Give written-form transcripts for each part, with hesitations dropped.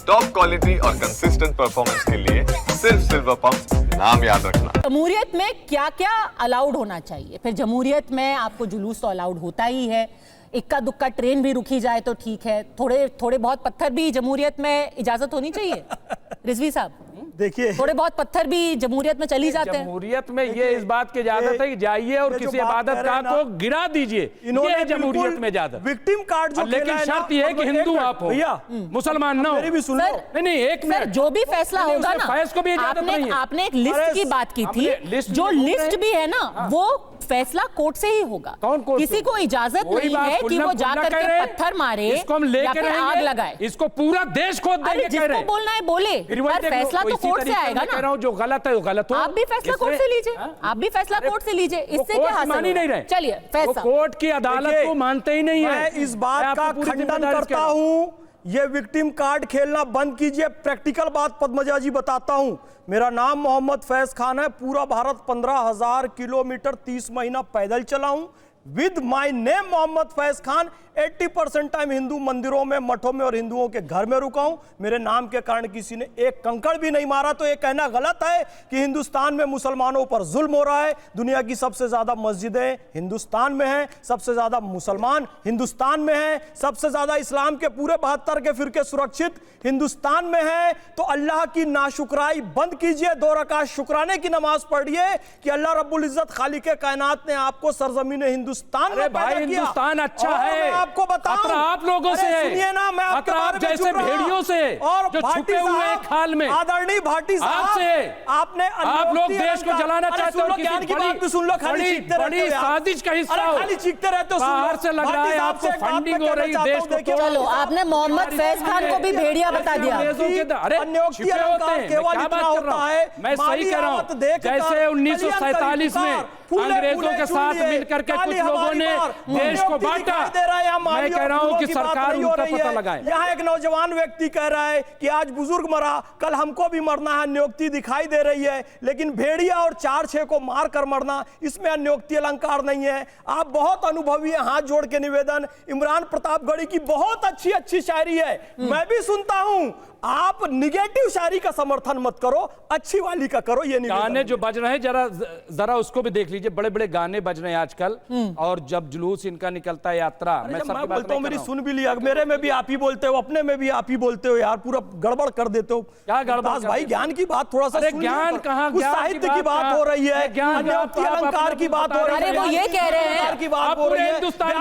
Top quality और consistent performance के लिए सिर्फ सिल्वर पंप नाम याद रखना। जमहूरियत में क्या क्या अलाउड होना चाहिए? फिर जमहूरियत में आपको जुलूस तो अलाउड होता ही है, इक्का दुक्का ट्रेन भी रुकी जाए तो ठीक है, थोड़े बहुत पत्थर भी जमहूरियत में इजाजत होनी चाहिए। रिजवी साहब देखिए, थोड़े बहुत पत्थर भी जमहूरियत में चली जाते हैं। जमहूरियत में ये इस बात की इजाजत है कि जाइए और किसी इबादत गाह को गिरा दीजिए, ये है जमहूरियत में इजाजत। विक्टिम कार्ड जो लेकिन शर्त ये है कि हिंदू आप हो, भैया मुसलमान ना हो। मेरी भी सुन लो। नहीं एक मिनट, जो भी फैसला होगा ना, फैस को भी इजाजत नहीं है। आपने एक लिस्ट की बात की थी, जो लिस्ट भी है ना वो फैसला कोर्ट से ही होगा। किसी को इजाजत नहीं है कि वो जाकर के पत्थर मारे या फिर आग लगाए। इसको पूरा देश खोद देंगे, जिसको बोलना है बोले, पर फैसला तो कोर्ट से आएगा ना। जो गलत है वो गलत हो। आप भी फैसला कोर्ट से लीजिए, आप भी फैसला कोर्ट से लीजिए, इससे क्या हासिल मान ही नहीं रहे। चलिए फैसला कोर्ट की अदालत को मानते ही नहीं है। मैं इस बात का खंडन करता हूं, ये विक्टिम कार्ड खेलना बंद कीजिए। प्रैक्टिकल बात पद्मजा जी बताता हूं। मेरा नाम मोहम्मद फैज खान है, पूरा भारत 15,000 किलोमीटर 30 महीना पैदल चला हूं। With my name Mohammad Faiz Khan 80% time Hindu मंदिरों में, मठों में और हिंदुओं के घर में रुका हूं। मेरे नाम के कारण किसी ने एक कंकड़ भी नहीं मारा। तो ये कहना गलत है कि हिंदुस्तान में मुसलमानों पर जुल्म हो रहा है। दुनिया की सबसे ज्यादा मस्जिदें हिंदुस्तान में हैं, सबसे ज्यादा मुसलमान हिंदुस्तान में हैं, सबसे ज्यादा इस्लाम के पूरे 72 के फिरके सुरक्षित हिंदुस्तान में हैं। तो अल्लाह की नाशुक्राई बंद कीजिए, 2 रकात शुक्राने की नमाज पढ़िए कि अल्लाह रब्बुल इज्जत खालिके कायनात ने आपको सरजमीन हिंदुस्तान में पैदा किया। हिंदुस्तान अच्छा है, आपको बताऊं, आप लोगों से है, सुनिए ना, मैं आपके बारे में जैसे भेड़ियों से और जो छुपे हुए हैं खाल में, आदरणीय भाटी साहब, आपने आप लोग देश को जलाना चाहते हो। ज्ञान की बात भी सुन लो, खाली चीखते रहते हो, साजिश का हिस्सा हो, खाली चीखते रहते हो। बाहर से लग रहा है आपको फंडिंग हो रही देश को। चलो, आपने मोहम्मद फैज खान को भी भेड़िया बता दिया। अरे छिपे होते हैं, क्या बात कर रहा हूं मैं? सही कह रहा हूं। जैसे 1947 में अंग्रेजों के साथ मिलकर के कुछ लोगों ने देश को बांटा, मैं कह रहा हूं कि सरकार उनका पता लगाए। यहाँ एक नौजवान व्यक्ति कह रहा है कि आज बुजुर्ग मरा, कल हमको भी मरना है, नियुक्ति दिखाई दे रही है। लेकिन भेड़िया और 4-6 को मार कर मरना, इसमें नियुक्ति अलंकार नहीं है। आप बहुत अनुभवी हैं, हाथ जोड़ के निवेदन। इमरान प्रतापगढ़ी की बहुत अच्छी शायरी है, मैं भी सुनता हूं। आप निगेटिव शायरी का समर्थन मत करो, अच्छी वाली का करो। ये गाने जो बज रहे हैं जरा उसको भी देख लीजिए। बड़े बड़े गाने बज रहे हैं आजकल, और जब जुलूस इनका निकलता है यात्रा, मैं बोलता हूँ मेरी सुन भी लिया, मेरे में भी आप ही बोलते हो, अपने में भी आप ही बोलते हो यार, पूरा गड़बड़ कर देते हो। क्या गड़बड़ भाई? ज्ञान की बात थोड़ा सा ज्ञान कहाँ, साहित्य की बात हो रही है, अलंकार की बात हो रही है, वो ये कह रहे हैं की बात हो रही है, हिंदुस्तान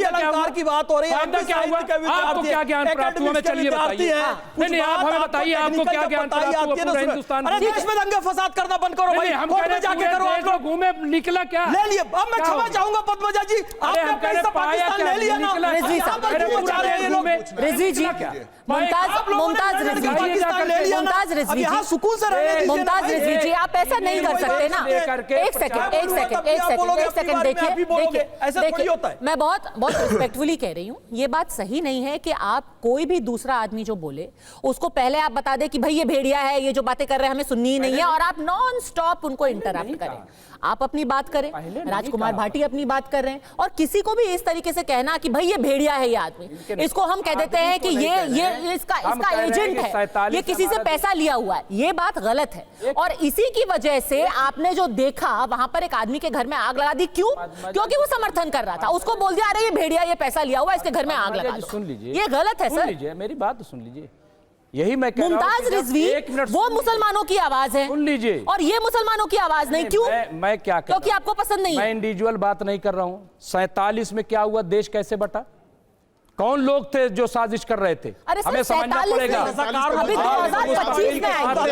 अलंकार की बात हो रही है। आपको क्या ज्ञान प्राप्त हुआ? चलिए बताइए, आप हमें बताइए, आपको क्या ज्ञान प्राप्त हुआ पूरे हिंदुस्तान? अरे देश में दंगे फसाद करना बंद करो भाई, कोर्ट में जाके करो। आप लोग घूमे निकला क्या ले लिए? अब मैं क्षमा चाहूंगा पद्मजा जी, आपने पैसा पाकिस्तान ले लिया ना। रिजवी साहब, रिजवी जी, मुमताज रिजवी जी, आप ऐसा नहीं कर सकते ना। एक सेकंड देखिए, मैं बहुत रिस्पेक्टफुली कह रही हूँ, ये बात सही नहीं है कि आप कोई भी दूसरा आदमी जो बोले उसको पहले आप बता दे कि भाई ये भेड़िया है, ये जो बातें कर रहे हैं हमें सुननी ही नहीं है, और आप नॉन स्टॉप उनको इंटरप्ट करें। आप अपनी बात करें, राजकुमार भाटी अपनी बात कर रहे हैं, और किसी को भी इस तरीके से कहना कि भाई ये भेड़िया है, ये आदमी, इसको हम कह देते हैं कि ये इसका एजेंट है, ये किसी से पैसा लिया हुआ है, ये बात गलत है। और इसी की वजह से आपने जो देखा वहां पर एक आदमी के घर में आग लगा दी। क्यों? क्योंकि वो समर्थन कर रहा था, उसको बोल दिया अरे ये भेड़िया, ये पैसा लिया हुआ, इसके घर में आग लगा दो। सुन लीजिए, ये गलत है सर, मेरी बात तो सुन लीजिए। यही मैं कह रहा हूं, मुमताज रिजवी वो मुसलमानों की आवाज है, सुन लीजिए, और ये मुसलमानों की आवाज नहीं। क्यों? मैं क्या कर, क्योंकि आपको पसंद नहीं है। मैं इंडिविजुअल बात नहीं कर रहा हूं। 47 में क्या हुआ, देश कैसे बटा, कौन लोग थे जो साजिश कर रहे थे, हमें समझना पड़ेगा। अभी 2025 में आएगा,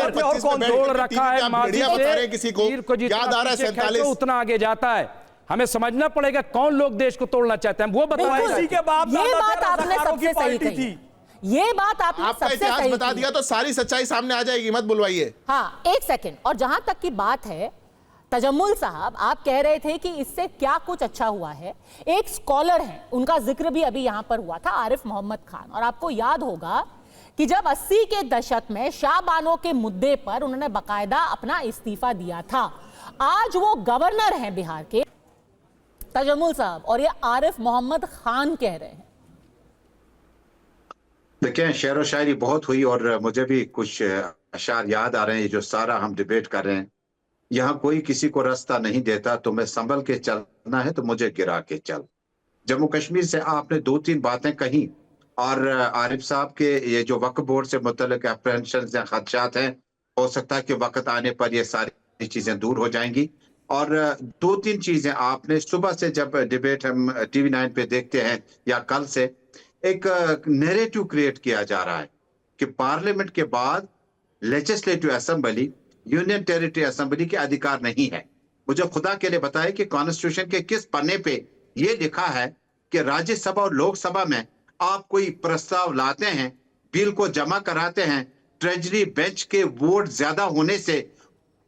जोड़ रखा है माजी से, किसी को याद आ रहा है 47 उतना आगे जाता है। हमें समझना पड़ेगा कौन लोग देश को तोड़ना चाहते हैं, वो बताइए। ये बात आपने सबसे सही कही, ये बात आपने सबसे इतिहास सही बता दिया तो सारी सच्चाई सामने आ जाएगी, मत बुलवाइए। हाँ, एक सेकंड। और जहां तक की बात है, तजम्मुल साहब, आप कह रहे थे कि इससे क्या कुछ अच्छा हुआ है। एक स्कॉलर हैं, उनका जिक्र भी अभी यहां पर हुआ था, आरिफ मोहम्मद खान, और आपको याद होगा कि जब 80 के दशक में शाहबानों के मुद्दे पर उन्होंने बाकायदा अपना इस्तीफा दिया था। आज वो गवर्नर हैं बिहार के, तजम्मुल साहब, और ये आरिफ मोहम्मद खान कह रहे हैं देखिए, शेर व शायरी बहुत हुई और मुझे भी कुछ अशार याद आ रहे हैं। जो सारा हम डिबेट कर रहे हैं, यहाँ कोई किसी को रास्ता नहीं देता, तुम्हें संभल के चलना है तो मुझे गिरा के चल। जम्मू कश्मीर से आपने 2-3 बातें कही और आरिफ साहब के ये जो वक्फ बोर्ड से मुतल्लिक अप्रहेंशन या खदशात हैं, हो सकता है कि वक्त आने पर ये सारी चीजें दूर हो जाएंगी। और 2-3 चीजें आपने सुबह से जब डिबेट हम टीवी 9 पे देखते हैं या कल से एक नैरेटिव क्रिएट किया जा रहा है कि पार्लियामेंट के बाद legislative assembly, union territory assembly के अधिकार नहीं है। मुझे खुदा के लिए बताएं कि कॉन्स्टिट्यूशन के किस पन्ने पे ये लिखा है कि राज्यसभा और लोकसभा में आप कोई प्रस्ताव लाते हैं, बिल को जमा कराते हैं, ट्रेजरी बेंच के वोट ज्यादा होने से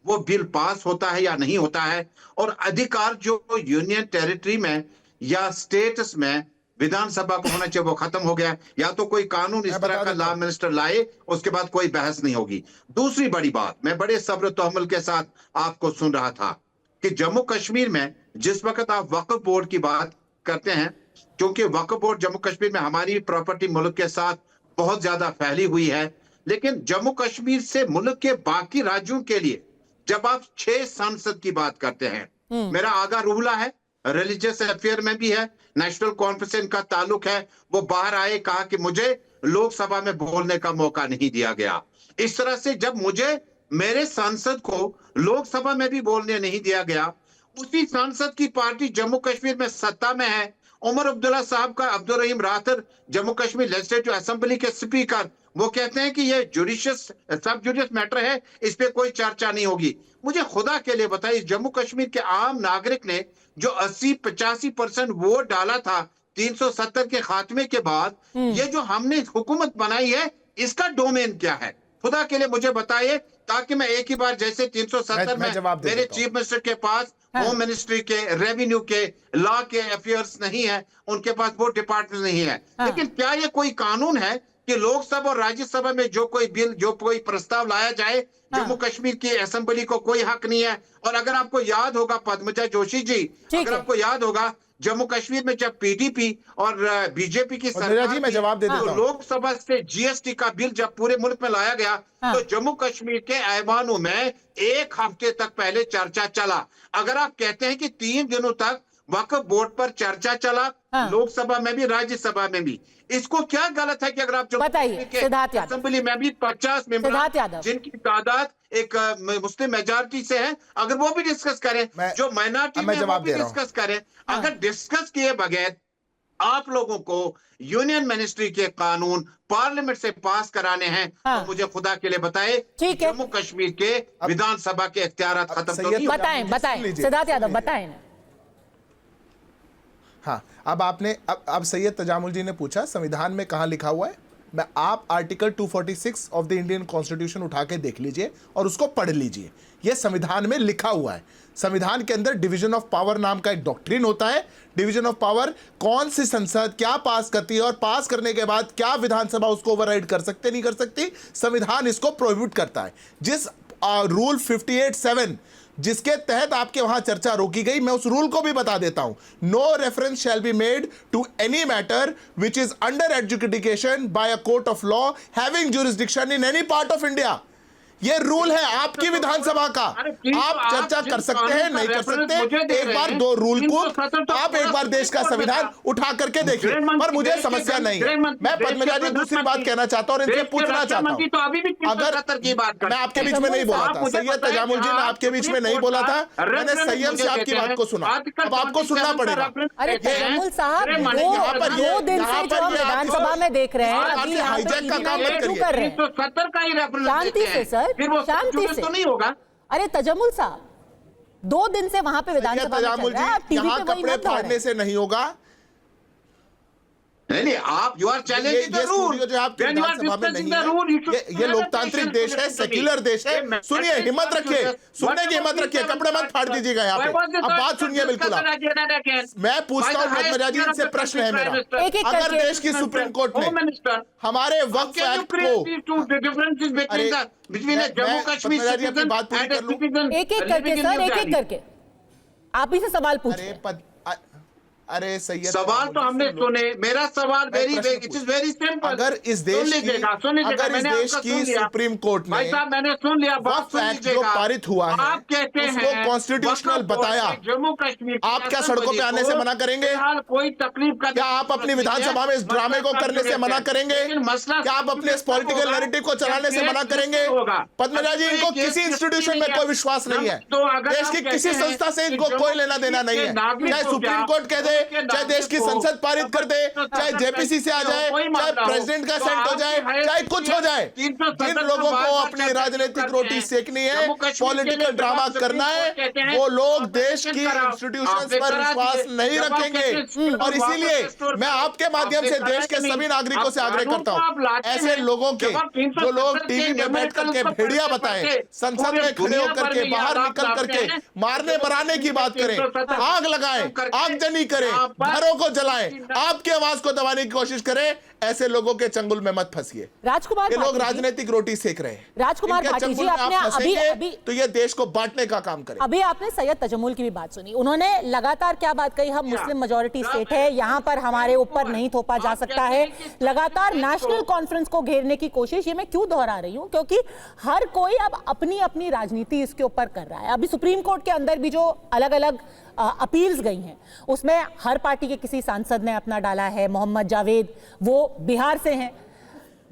वो बिल पास होता है या नहीं होता है, और अधिकार जो यूनियन टेरिटरी में या स्टेट्स में विधानसभा को होना चाहिए वो खत्म हो गया। या तो कोई कानून इस तरह का लॉ मिनिस्टर लाए, उसके बाद कोई बहस नहीं होगी। दूसरी बड़ी बात, मैं बड़े सब्र तहम्मुल के साथ आपको सुन रहा था कि जम्मू कश्मीर में जिस वक्त आप वक्फ बोर्ड की बात करते हैं, क्योंकि वक्फ बोर्ड जम्मू कश्मीर में हमारी प्रॉपर्टी मुल्क के साथ बहुत ज्यादा फैली हुई है, लेकिन जम्मू कश्मीर से मुल्क के बाकी राज्यों के लिए जब आप 6 सांसद की बात करते हैं, मेरा आगा रूहला है, रिलीजियस अफेयर में भी है, नेशनल कॉन्फ्रेंस का ताल्लुक है, वो बाहर आए, कहा कि मुझे लोकसभा में बोलने का मौका नहीं दिया गया। इस तरह से जब मुझे मेरे सांसद को लोकसभा में भी बोलने नहीं दिया गया, उसी सांसद की पार्टी जम्मू कश्मीर में सत्ता में है, उमर अब्दुल्ला साहब का अब्दुल रहीम राथर जम्मू कश्मीर लेजिस्लेटिव असेंबली के स्पीकर, वो कहते हैं कि ये जुडिशियस सब जुडिशियस मैटर है, इस पे कोई चर्चा नहीं होगी। मुझे खुदा के लिए बताइए, जम्मू कश्मीर के आम नागरिक ने जो 80-85% वोट डाला था 370 के खात्मे के बाद, ये जो हमने हुकूमत बनाई है, इसका डोमेन क्या है? खुदा के लिए मुझे बताइए, ताकि मैं एक ही बार जैसे 370 में मेरे चीफ मिनिस्टर के पास होम मिनिस्ट्री के, रेवेन्यू के, लॉ के अफेयर्स नहीं है, उनके पास वो डिपार्टमेंट नहीं है, लेकिन क्या ये कोई कानून है कि लोकसभा और राज्यसभा में जो कोई बिल, जो कोई प्रस्ताव लाया जाए, जम्मू कश्मीर की असेंबली को कोई हक नहीं है? और अगर आपको याद होगा पद्मजा जोशी जी, अगर आपको याद होगा जम्मू कश्मीर में जब पीडीपी और बीजेपी की सरकार जी मैं जवाब दे देता हूं। लोकसभा से जीएसटी का बिल जब पूरे मुल्क में लाया गया, तो जम्मू कश्मीर के ऐवानों में 1 हफ्ते तक पहले चर्चा चला। अगर आप कहते हैं कि 3 दिनों तक वक्फ बोर्ड पर चर्चा चला, लोकसभा में भी राज्यसभा में भी, इसको क्या गलत है कि अगर आप असेंबली में भी 50 मेंबर जिनकी तादाद एक मुस्लिम मेजॉरिटी से है, अगर वो भी डिस्कस करें, जो माइनॉरिटी में वो भी डिस्कस करें, अगर डिस्कस किए बगैर आप लोगों को यूनियन मिनिस्ट्री के कानून पार्लियामेंट से पास कराने हैं, तो मुझे खुदा के लिए बताए, जम्मू कश्मीर के विधानसभा के इख्तियार खत्म तो नहीं? बताएं सिद्धार्थ यादव, बताएं। हाँ, अब आपने अब सैयद तजामुल जी ने पूछा संविधान में कहाँ लिखा हुआ है। मैं आप article 246 of the Indian constitution उठा के देख लीजिए और उसको पढ़ लीजिए। ये संविधान में लिखा हुआ है। संविधान के अंदर डिवीजन ऑफ पावर नाम का एक डॉक्ट्रिन होता है। डिवीजन ऑफ पावर कौन सी संसद क्या पास करती है और पास करने के बाद क्या विधानसभा उसको ओवरराइड कर सकते नहीं कर सकती, संविधान इसको प्रोहिबिट करता है। जिस रूल 58(7) जिसके तहत आपके वहां चर्चा रोकी गई, मैं उस रूल को भी बता देता हूं। No reference shall be made to any matter which is under adjudication by a court of law having jurisdiction in any part of India. ये रूल है आपकी विधानसभा का। आप चर्चा कर सकते हैं, नहीं कर सकते। एक बार 2 रूल को आप एक बार देश का संविधान उठा करके देखिए, पर मुझे समस्या नहीं है। मैं पद्मजा जी दूसरी बात कहना चाहता हूं और इनसे पूछना चाहता हूं। अगर मैं आपके बीच में नहीं बोला था, सैयद तजामुल जी, मैं आपके बीच में नहीं बोला था, मैंने संयम से आपकी बात को सुना। अब आपको सुनना पड़ेगा। अरे तजामुल साहब, 2 दिन से जो हम विधानसभा में देख रहे हैं, अभी हाईजैक का काम मत करिए। 370 का ही रेफरेंस शांति से सर, शांति से। तो नहीं होगा। अरे तजमुल साहब, 2 दिन से वहां पे विधानसभा में चल रहा है, आप टीवी पे वही मत फाड़ने से नहीं होगा। नहीं, आप you are challenging the rule जो आप विधानसभा में नहीं है। ये लोकतांत्रिक देश है, सेक्युलर देश है। सुनिए, हिम्मत रखिए, सुनने की हिम्मत रखिए, कपड़े मत फाड़ दीजिएगा यहाँ पे। अब बात सुनिए बिल्कुल आप। मैं पूछता हूँ पद्मजा जी, इनसे प्रश्न है मेरा। अगर देश की सुप्रीम कोर्ट ने हमारे वक्फ एक्ट को, जम्मू कश्मीर की बात पूरी कर लूं, एक-एक करके सर, एक-एक करके आप ही से सवाल पूछिए। अरे सैयद सवाल तो हमने सुने। मेरा सवाल इट इज वेरी सिंपल। अगर इस देश की अगर इस देश की सुप्रीम कोर्ट ने भाई साहब मैंने सुन लिया, बात सुन एक्ट जो लीजिएगा। पारित हुआ है आप कहते हैं उसको कॉन्स्टिट्यूशनल वक्फ बोर्ड बताया, ने जम्मू कश्मीर की आप क्या सड़कों पे आने से मना करेंगे? फिलहाल कोई तकलीफ का क्या आप अपनी विधानसभा में इस ड्रामे को करने से मना करेंगे? मसला क्या आप अपने इस पॉलिटिकल नैरेटिव को चलाने से मना करेंगे? पद्मजा जी, इनको किसी इंस्टीट्यूशन में कोई विश्वास नहीं है। देश की किसी संस्था से इनको कोई लेना देना नहीं है। चाहे सुप्रीम कोर्ट कह दे, चाहे देश की संसद पारित कर दे, चाहे जेपीसी से आ जाए, चाहे प्रेसिडेंट का सेंट हो जाए, चाहे कुछ हो जाए, जिन लोगों को अपनी राजनीतिक रोटी सेकनी है, पॉलिटिकल ड्रामा करना है, वो लोग देश की इंस्टीट्यूशंस पर विश्वास नहीं रखेंगे। और इसीलिए मैं आपके माध्यम से देश के सभी नागरिकों से आग्रह करता हूं, ऐसे लोगों के जो लोग टीवी में बैठ करके भेड़िया बताएं, संसद में खड़े होकर के बाहर निकल करके मारने मराने की बात करें, आग लगाएं, आगजनी करें, घरों को जलाएं, आपकी आवाज को दबाने की कोशिश करें, ऐसे लोगों के चंगुल में मत फंसिए। राजकुमार ये लोग राजनीतिक रोटी सेक रहे हैं। राजकुमार इनके भाटी जी, चंगुल में आपने आप अभी फंसेंगे तो ये देश को बांटने का काम करें। अभी आपने सैयद तजम्मुल की भी बात सुनी। उन्होंने लगातार क्या बात कही, हम मुस्लिम मेजॉरिटी स्टेट है, यहां पर हमारे ऊपर नहीं थोपा जा सकता है। लगातार नेशनल कॉन्फ्रेंस को घेरने की कोशिश, ये मैं क्यों दोहरा रही हूं, क्योंकि हर कोई अब अपनी अपनी राजनीति इसके ऊपर कर रहा है। अभी सुप्रीम कोर्ट के अंदर भी जो अलग अलग अपील्स गई हैं, उसमें हर पार्टी के किसी सांसद ने अपना डाला है। मोहम्मद जावेद, वो बिहार से हैं,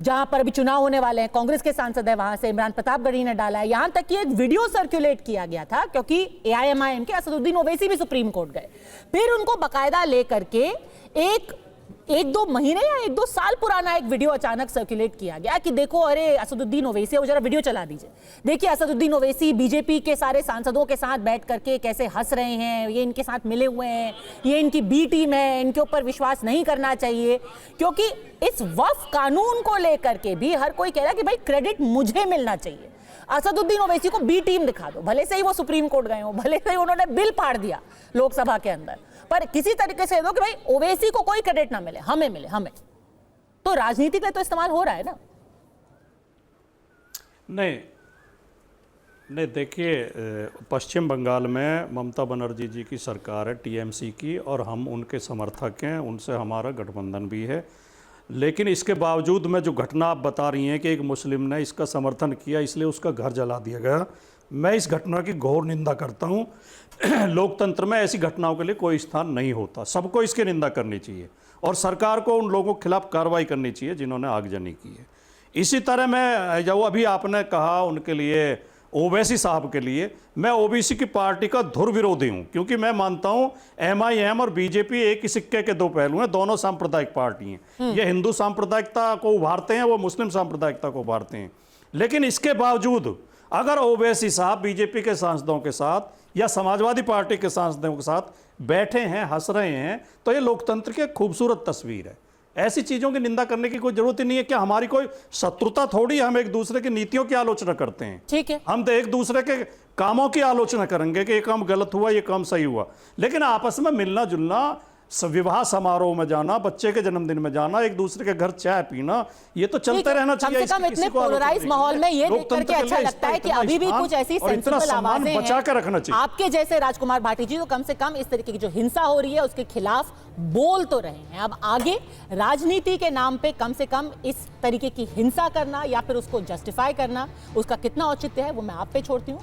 जहां पर अभी चुनाव होने वाले हैं, कांग्रेस के सांसद है वहां से। इमरान प्रतापगढ़ी ने डाला है। यहां तक कि एक वीडियो सर्कुलेट किया गया था, क्योंकि AIMIM के असदुद्दीन ओवैसी भी सुप्रीम कोर्ट गए, फिर उनको बाकायदा लेकर के एक दो महीने या 1-2 साल पुराना एक वीडियो अचानक सर्कुलेट किया गया कि देखो, अरे असदुद्दीन ओवैसी, वो जरा वीडियो चला दीजिए, देखिए असदुद्दीन ओवैसी बीजेपी के सारे सांसदों के साथ बैठ करके कैसे हंस रहे हैं, ये इनके साथ मिले हुए हैं, ये इनकी बी टीम है, इनके ऊपर विश्वास नहीं करना चाहिए। क्योंकि इस वक्फ कानून को लेकर के भी हर कोई कह रहा है कि भाई क्रेडिट मुझे मिलना चाहिए। असदुद्दीन ओवैसी को बी टीम दिखा दो, भले से ही वो सुप्रीम कोर्ट गए हो, भले से ही उन्होंने बिल पाड़ दिया लोकसभा के अंदर, पर किसी तरीके से दो कि भाई ओवैसी को कोई क्रेडिट ना मिले, हमें मिले, हमें। तो राजनीति के लिए तो इस्तेमाल हो रहा है ना। नहीं देखिए, पश्चिम बंगाल में ममता बनर्जी जी की सरकार है, TMC की, और हम उनके समर्थक हैं, उनसे हमारा गठबंधन भी है। लेकिन इसके बावजूद में जो घटना आप बता रही हैं कि एक मुस्लिम ने इसका समर्थन किया, इसलिए उसका घर जला दिया गया, मैं इस घटना की घोर निंदा करता हूं। लोकतंत्र में ऐसी घटनाओं के लिए कोई स्थान नहीं होता, सबको इसकी निंदा करनी चाहिए और सरकार को उन लोगों के खिलाफ कार्रवाई करनी चाहिए जिन्होंने आगजनी की है। इसी तरह मैं जो अभी आपने कहा उनके लिए, ओवैसी साहब के लिए, मैं OBC की पार्टी का धुर विरोधी हूं, क्योंकि मैं मानता हूं MIM और BJP एक ही सिक्के के दो पहलू हैं, दोनों सांप्रदायिक पार्टी हैं। ये हिंदू सांप्रदायिकता को उभारते हैं, वो मुस्लिम सांप्रदायिकता को उभारते हैं। लेकिन इसके बावजूद अगर ओवैसी साहब BJP के सांसदों के साथ या समाजवादी पार्टी के सांसदों के साथ बैठे हैं, हंस रहे हैं, तो ये लोकतंत्र की एक खूबसूरत तस्वीर है। ऐसी चीजों की निंदा करने की कोई जरूरत ही नहीं है। क्या हमारी कोई शत्रुता थोड़ी, हम एक दूसरे की नीतियों की आलोचना करते हैं, ठीक है, हम तो एक दूसरे के कामों की आलोचना करेंगे कि ये काम गलत हुआ, ये काम सही हुआ। लेकिन आपस में मिलना जुलना, विवाह समारोह में जाना, बच्चे के जन्मदिन में जाना, एक दूसरे के घर चाय पीना, ये तो चलते रहना चाहिए। कम से कम इतने पोलराइज माहौल में ये देख करके अच्छा लगता है कि अभी भी कुछ ऐसी सेंसिबल आवाजें बचा कर रखना चाहिए। आपके जैसे राजकुमार भाटी जी तो कम से कम इस तरीके की जो हिंसा हो रही है उसके खिलाफ बोल तो रहे हैं। अब आगे राजनीति के नाम पे कम से कम इस तरीके की हिंसा करना या फिर उसको जस्टिफाई करना, उसका कितना औचित्य है वो मैं आप पे छोड़ती हूँ।